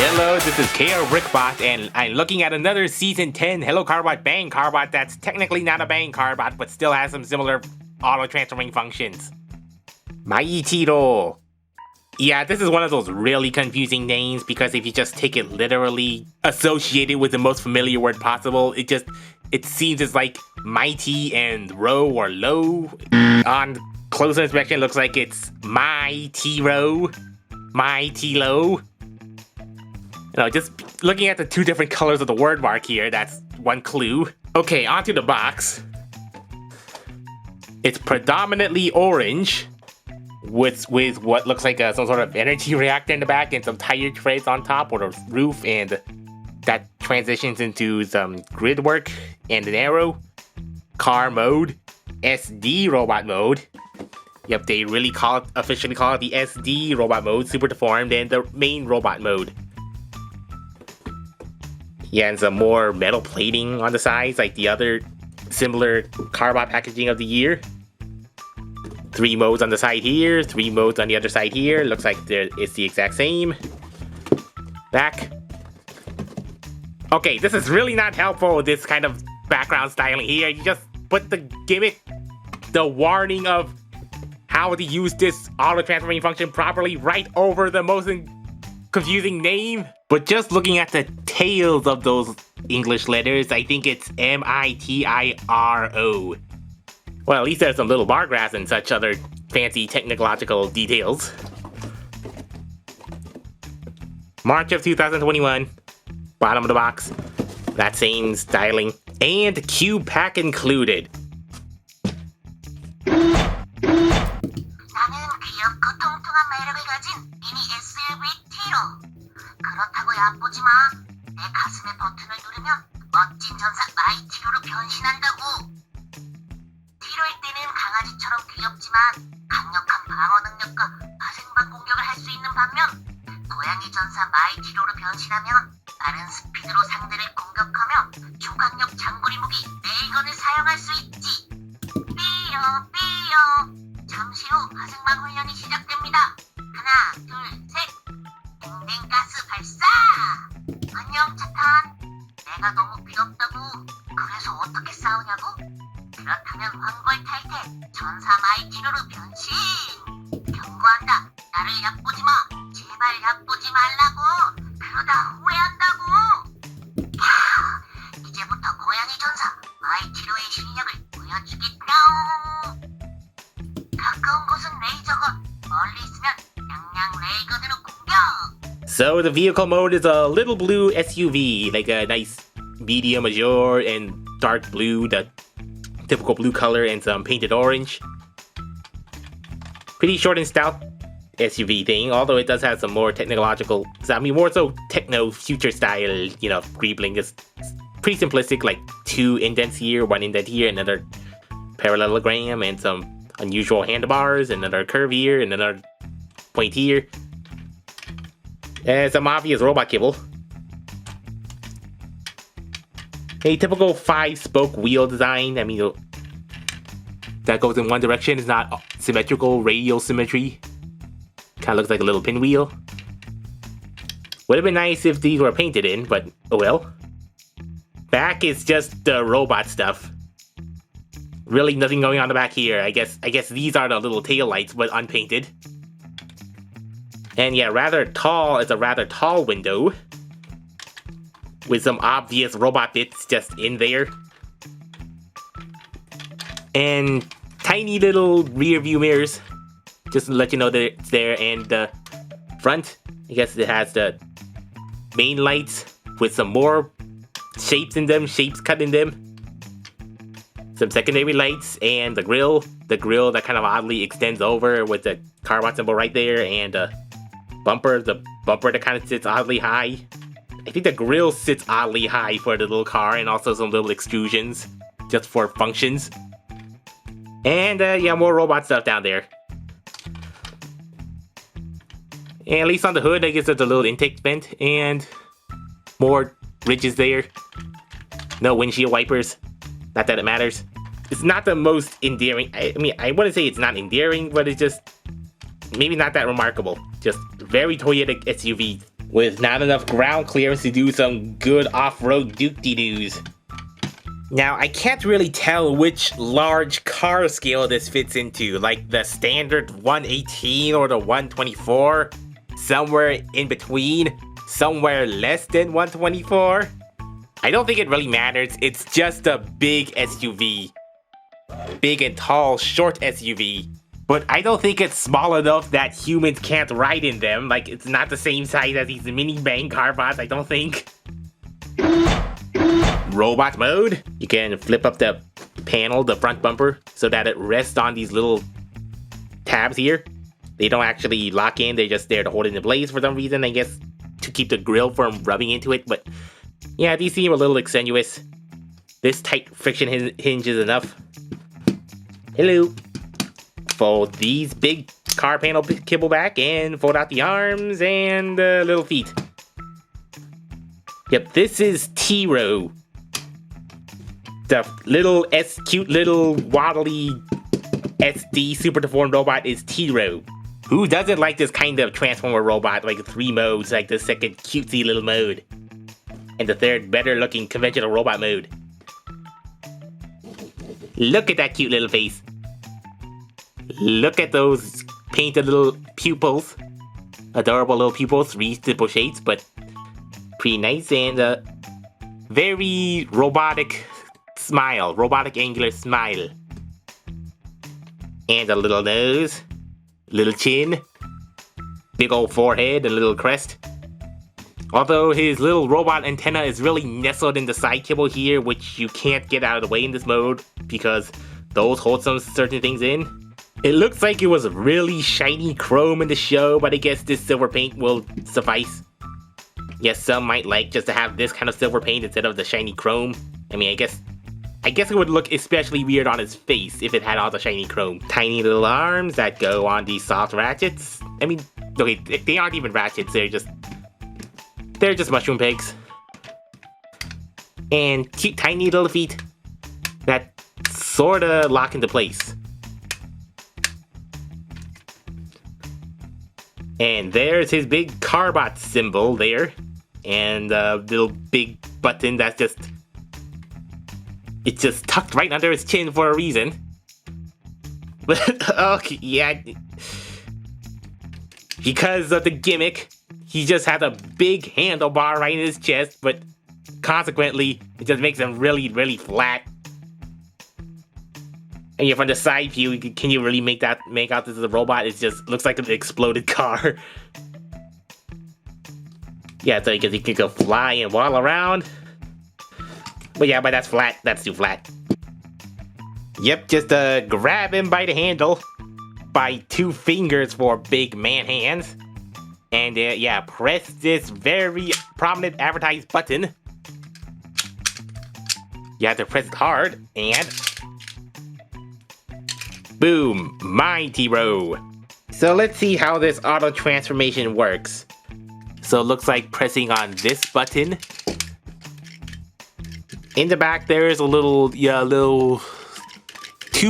Hello, this is KRBrickBot, and I'm looking at another Season 10 Helloka봇 Bang Carbot that's technically not a Bang Carbot, but still has some similar auto-transferring functions. Maitiro. Yeah, this is one of those really confusing names, because if you just take it literally, associate it with the most familiar word possible, it seems it's like mighty and row or low. On closer inspection, it looks like it's Maitiro. Maitilo. Just looking at the two different colors of the word mark here, that's one clue. Okay, onto the box. It's predominantly orange, with what looks like some sort of energy reactor in the back and some tire treads on top or the roof, and that transitions into some grid work and an arrow. Car mode, SD robot mode. Yep, they really officially call it the SD robot mode, super deformed, and the main robot mode. Yeah, and some more metal plating on the sides, like the other similar Carbot packaging of the year. 3 modes on the side here, 3 modes on the other side here. Looks like it's the exact same. Back. Okay, this is really not helpful with this kind of background styling here. You just put the gimmick, the warning of how to use this auto-transferring function properly right over the most confusing name. But just looking at the tails of those English letters, I think it's M-I-T-I-R-O. Well, at least there's some little bar graphs and such other fancy technological details. March of 2021. Bottom of the box. That same styling. And cube pack included. 그렇다고 얕보지 마. 내 가슴에 버튼을 누르면 멋진 전사 마이티로로 변신한다고. 티로일 때는 강아지처럼 귀엽지만 강력한 방어 능력과 화생방 공격을 할 수 있는 반면 고양이 전사 마이티로로 변신하면 빠른 스피드로 상대를 공격하며 초강력 장거리 무기 레이건을 사용할 수 있지. 삐요 삐요. 잠시 후 화생방 훈련이 시작됩니다. 하나 둘 셋. 댕댕가스 발사! 안녕 차탄. 내가 너무 귀엽다고. 그래서 어떻게 싸우냐고? 그렇다면 황골 탈퇴 전사 마이티로로 변신. 경고한다. 나를 얕보지 마. 제발 얕보지 말라고. 그러다 후회한다고. 이제부터 고양이 전사 마이티로의 실력을 보여주겠다. 가까운 곳은 레이저건, 멀리 있으면 양양 레이건으로 공격. So the vehicle mode is a little blue SUV, like a nice medium azure and dark blue, the typical blue color, and some painted orange. Pretty short and stout SUV thing, although it does have some more technological, more so techno future style, greebling. It's pretty simplistic, like 2 indents here, 1 indent here, another parallelogram, and some unusual handlebars, another curve here, and another point here. Some obvious robot kibble. A typical 5-spoke wheel design. That goes in one direction. It's not symmetrical radial symmetry. Kind of looks like a little pinwheel. Would have been nice if these were painted in, but oh well. Back is just the robot stuff. Really nothing going on the back here. I guess these are the little tail lights, but unpainted. And yeah, rather tall is a rather tall window, with some obvious robot bits just in there. And tiny little rear view mirrors, just to let you know that it's there. And the front, I guess it has the main lights with some more shapes cut in them. Some secondary lights, and the grill that kind of oddly extends over with the Carbot symbol right there, and the bumper that kind of sits oddly high. I think the grill sits oddly high for the little car, and also some little extrusions just for functions. And yeah, more robot stuff down there. And at least on the hood, I guess there's a little intake vent and more ridges there. No windshield wipers. Not that it matters. It's not the most endearing. I wouldn't say it's not endearing, but it's just maybe not that remarkable. Just very Toyota SUV with not enough ground clearance to do some good off-road doop-de-doos. Now, I can't really tell which large car scale this fits into, like the standard 118 or the 124, somewhere in between, somewhere less than 124. I don't think it really matters, it's just a big SUV. Big and tall, short SUV. But I don't think it's small enough that humans can't ride in them, like it's not the same size as these mini-bang Carbots, I don't think. Robot mode. You can flip up the panel, the front bumper, so that it rests on these little tabs here. They don't actually lock in, they're just there to hold it in place for some reason, I guess to keep the grill from rubbing into it, but yeah, these seem a little extenuous. This tight friction hinge is enough. Hello. Fold these big car panel kibble back and fold out the arms and the little feet. Yep, this is Tiro. The cute little waddly SD super deformed robot is Tiro. Who doesn't like this kind of transformer robot, like 3 modes, like the second cutesy little mode? And the third better looking conventional robot mode. Look at that cute little face. Look at those painted little pupils. Adorable little pupils, 3 simple shades, but pretty nice and very robotic smile, robotic angular smile. And a little nose, little chin, big old forehead, a little crest. Although his little robot antenna is really nestled in the side kibble here, which you can't get out of the way in this mode because those hold some certain things in. It looks like it was really shiny chrome in the show, but I guess this silver paint will suffice. Yes, some might like just to have this kind of silver paint instead of the shiny chrome. I mean, I guess it would look especially weird on his face if it had all the shiny chrome. Tiny little arms that go on these soft ratchets. I mean, okay, they aren't even ratchets, they're just mushroom pegs. And cute tiny little feet that sorta lock into place. And there's his big Carbot symbol there. And a little big button that's it's just tucked right under his chin for a reason. But, okay, yeah. Because of the gimmick, he just has a big handlebar right in his chest, but consequently, it just makes him really, really flat. And yeah, from the side view, can you really make out this is a robot? It just looks like an exploded car. Yeah, so because he can go fly and waddle around. But yeah, but that's flat. That's too flat. Yep, just grab him by the handle by 2 fingers for big man hands. And yeah, press this very prominent advertised button. You have to press it hard, and boom, Maitiro. So let's see how this auto transformation works. So it looks like pressing on this button. In the back, there is a little 2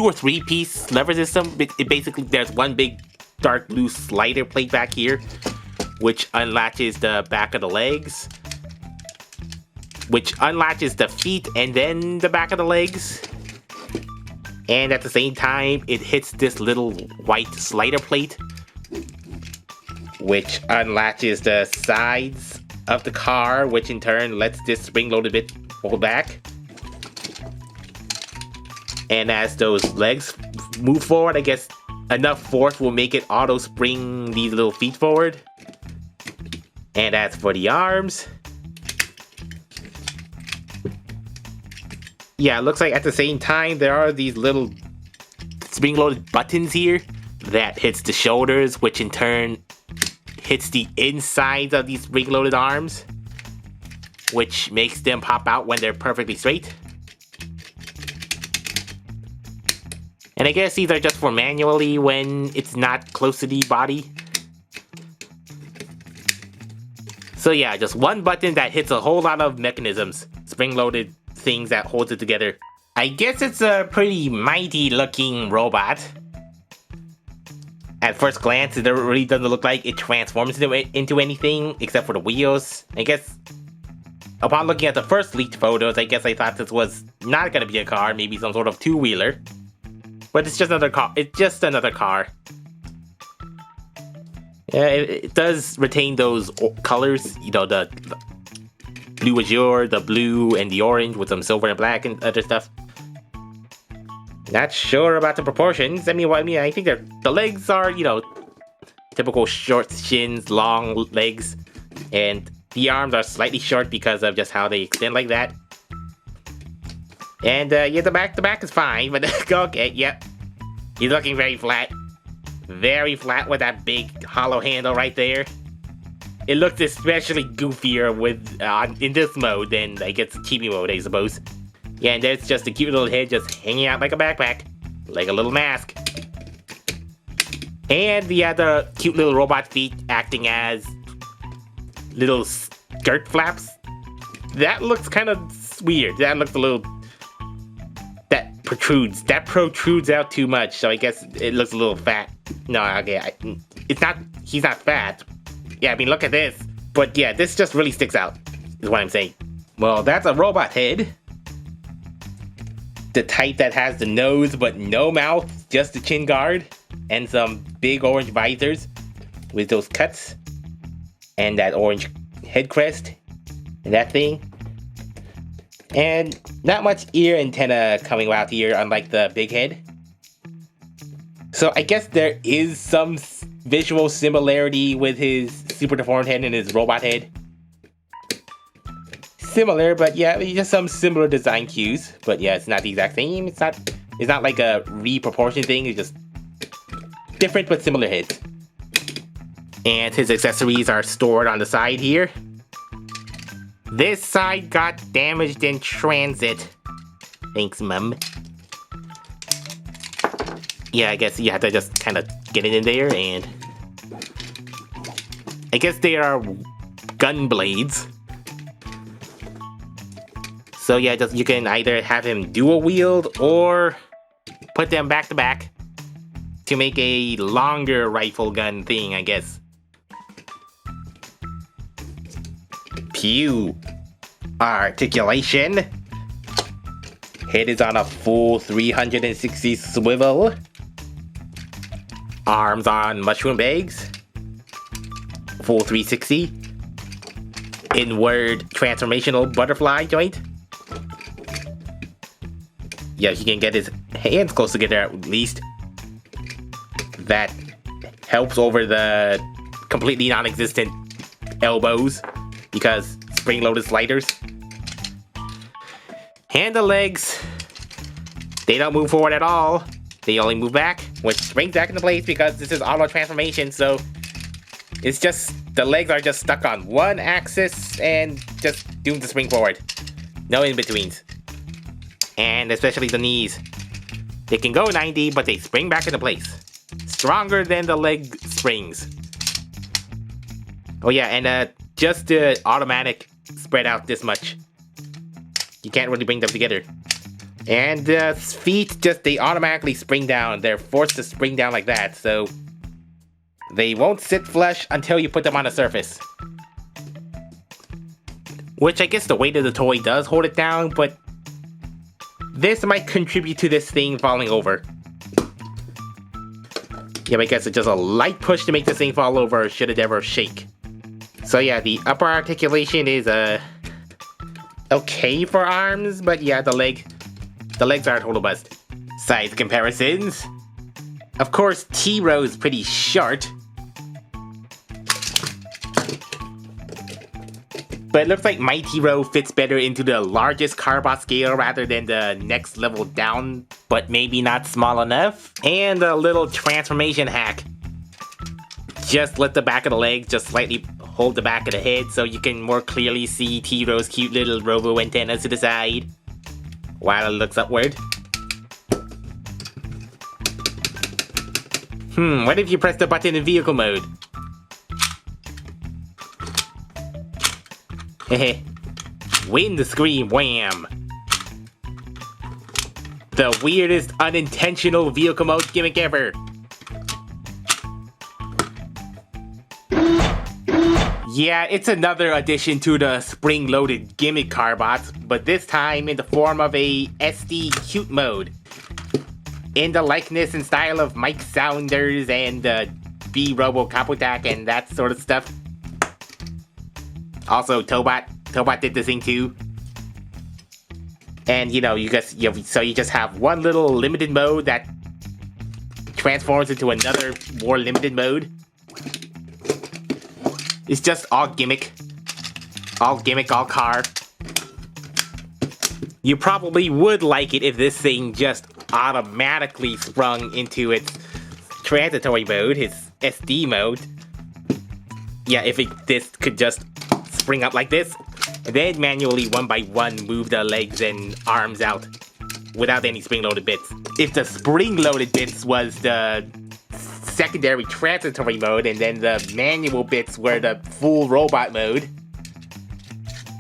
or 3 piece lever system. It basically, there's one big dark blue slider plate back here, which unlatches the back of the legs, which unlatches the feet and then the back of the legs. And at the same time, it hits this little white slider plate, which unlatches the sides of the car, which in turn lets this spring-loaded bit fold back. And as those legs move forward, I guess enough force will make it auto-spring these little feet forward. And as for the arms, yeah, it looks like at the same time there are these little spring-loaded buttons here that hits the shoulders, which in turn hits the insides of these spring-loaded arms, which makes them pop out when they're perfectly straight. And I guess these are just for manually when it's not close to the body. So yeah, just one button that hits a whole lot of mechanisms, spring-loaded things that holds it together. I guess it's a pretty mighty looking robot. At first glance, it really doesn't look like it transforms into anything except for the wheels. I guess, upon looking at the first leaked photos, I guess I thought this was not gonna be a car, maybe some sort of two-wheeler. But it's just another car. It's just another car. Yeah, it does retain those colors, you know, the blue azure, the blue and the orange with some silver and black and other stuff. Not sure about the proportions. I mean, I think the legs are, you know, typical short shins, long legs, and the arms are slightly short because of just how they extend like that. And yeah, the back is fine, but okay, yep, he's looking very flat with that big hollow handle right there. It looks especially goofier with in this mode than I guess chibi mode, I suppose. Yeah, and there's just a cute little head just hanging out like a backpack, like a little mask. And the other cute little robot feet acting as little skirt flaps. That looks kind of weird. That looks a little... That protrudes out too much, so I guess it looks a little fat. No, okay, he's not fat. Yeah, I mean, look at this. But yeah, this just really sticks out, is what I'm saying. Well, that's a robot head. The type that has the nose but no mouth, just the chin guard, and some big orange visors with those cuts, and that orange head crest, and that thing. And not much ear antenna coming out here, unlike the big head. So I guess there is some visual similarity with his super deformed head and his robot head. Similar, but yeah, just some similar design cues. But yeah, it's not the exact same. It's not like a reproportion thing. It's just different but similar heads. And his accessories are stored on the side here. This side got damaged in transit. Thanks, Mum. Yeah, I guess you have to just kind of get it in there, and I guess they are gun blades. So yeah, you can either have him dual wield or put them back to back to make a longer rifle gun thing, I guess. Pew. Articulation. Head is on a full 360 swivel. Arms on mushroom bags. Full 360. Inward transformational butterfly joint. Yeah, he can get his hands close together at least. That helps over the completely non-existent elbows because spring-loaded sliders. And the legs, they don't move forward at all. They only move back, which springs back into place because this is auto transformation, so it's just, the legs are just stuck on one axis and just doomed to spring forward. No in-betweens. And especially the knees. They can go 90, but they spring back into place. Stronger than the leg springs. Oh yeah, and just the automatic spread out this much. You can't really bring them together. And the feet, they automatically spring down. They're forced to spring down like that, so they won't sit flush until you put them on a surface. Which I guess the weight of the toy does hold it down, but this might contribute to this thing falling over. Yeah, I guess it's just a light push to make this thing fall over should it ever shake. So yeah, the upper articulation is okay for arms, but yeah, the legs are a total bust. Size comparisons. Of course, T-Row is pretty short. But it looks like Maitiro fits better into the largest Carbot scale rather than the next level down, but maybe not small enough. And a little transformation hack. Just let the back of the legs just slightly hold the back of the head so you can more clearly see T-Row's cute little robo antennas to the side while it looks upward. What if you press the button in vehicle mode? Hehe. Wind scream wham! The weirdest unintentional vehicle mode gimmick ever. Yeah, it's another addition to the spring-loaded gimmick Carbots, but this time in the form of a SD cute mode. In the likeness and style of Mike Saunders and B Robo Capotac and that sort of stuff. Also, Tobot did this thing too. And you just have one little limited mode that transforms into another more limited mode. It's just all gimmick. All gimmick, all car. You probably would like it if this thing just automatically sprung into its transitory mode, its SD mode. Yeah, if this could just spring up like this, and then manually one by one move the legs and arms out without any spring-loaded bits. If the spring-loaded bits was the secondary transitory mode, and then the manual bits were the full robot mode.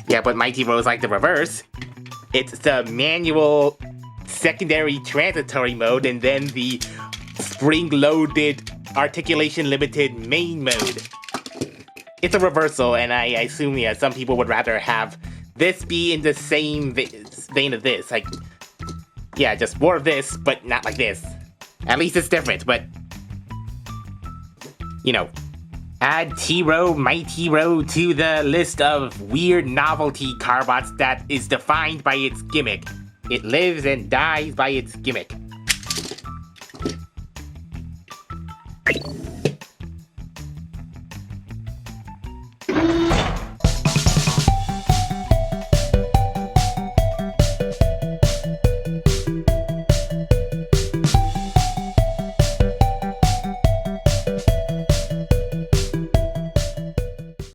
Yeah, but Maitiro is like the reverse. It's the manual secondary transitory mode, and then the spring-loaded articulation limited main mode. It's a reversal, and I assume some people would rather have this be in the same vein of this. Like, yeah, just more of this, but not like this. At least it's different, but add Maitiro to the list of weird novelty Carbots that is defined by its gimmick. It lives and dies by its gimmick.